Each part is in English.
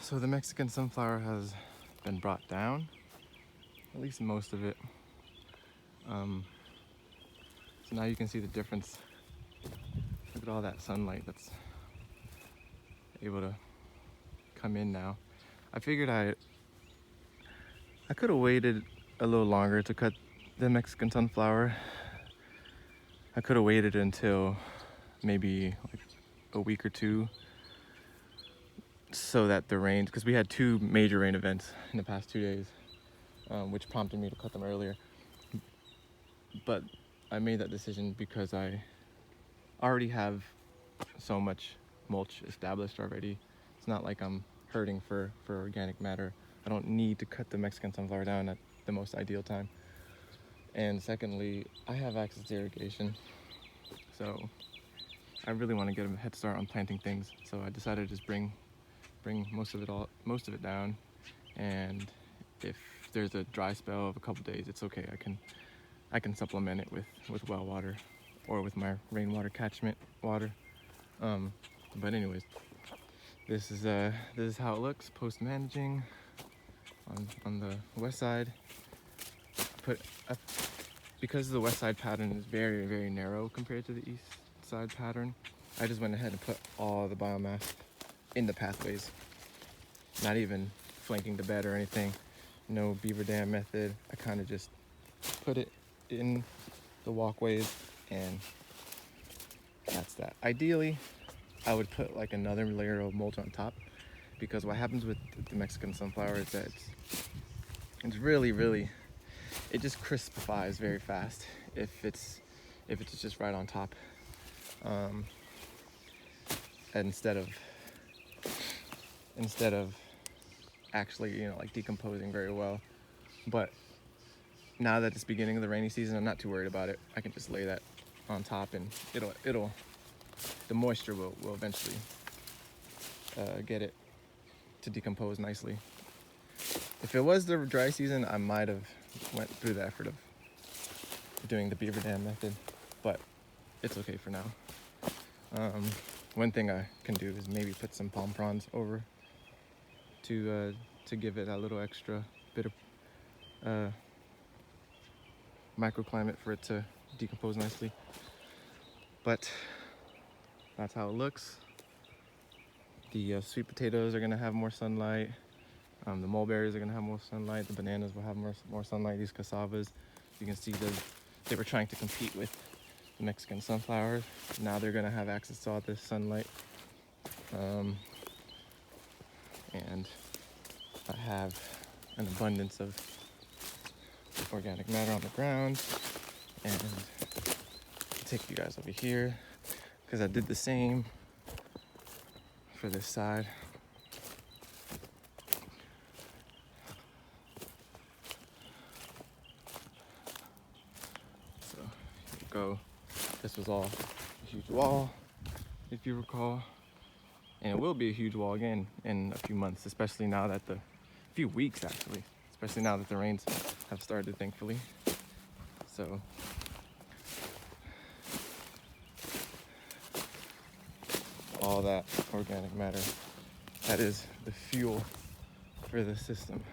So the Mexican sunflower has been brought down, at least most of it. So now you can see the difference. Look at all that sunlight that's able to come in now. I figured I could have waited a little longer to cut the Mexican sunflower. I could have waited until maybe like a week or two so that the rain, because we had 2 major rain events in the past 2 days, which prompted me to cut them earlier. But I made that decision because I already have so much mulch established already. It's not like I'm hurting for organic matter. I don't need to cut the Mexican sunflower down at the most ideal time. And secondly, I have access to irrigation, so I really want to get a head start on planting things. So I decided to just bring most of it down, and if there's a dry spell of a couple days, it's okay. I can supplement it with well water or with my rainwater catchment water. But anyways, this is how it looks post managing on the west side. Because the west side pattern is very, very narrow compared to the east side pattern, I just went ahead and put all the biomass in the pathways, not even flanking the bed or anything. No beaver dam method. I kind of just put it in the walkways, and that's that. Ideally, I would put like another layer of mulch on top, because what happens with the Mexican sunflower is that it's really, it just crispifies very fast if it's just right on top, instead of actually, like decomposing very well. But now that it's beginning of the rainy season, I'm not too worried about it. I can just lay that on top, and the moisture will eventually get it to decompose nicely. If it was the dry season, I might have went through the effort of doing the beaver dam method, but it's okay for now. One thing I can do is maybe put some palm fronds over to give it a little extra bit of microclimate for it to decompose nicely. But that's how it looks. The sweet potatoes are gonna have more sunlight. The mulberries are gonna have more sunlight. The bananas will have more sunlight. These cassavas, you can see they were trying to compete with the Mexican sunflowers. Now they're gonna have access to all this sunlight. And I have an abundance of organic matter on the ground. And I'll take you guys over here, because I did the same for this side. So here we go. This was all a huge wall, if you recall, and it will be a huge wall again in a few months, especially now that few weeks actually, especially now that the rains have started, thankfully. So all that organic matter, that is the fuel for the system.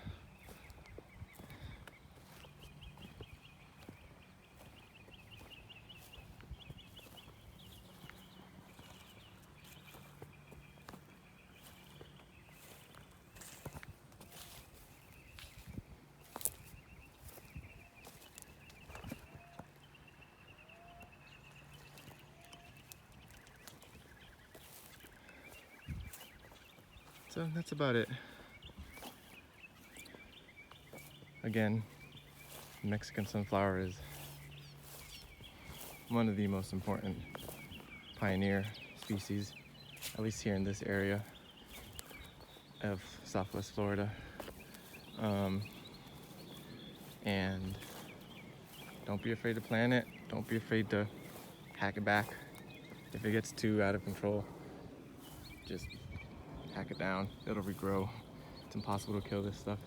So that's about it. Again, Mexican sunflower is one of the most important pioneer species, at least here in this area of Southwest Florida. And don't be afraid to plant it. Don't be afraid to hack it back. If it gets too out of control, just hack it down. It'll regrow. It's impossible to kill this stuff.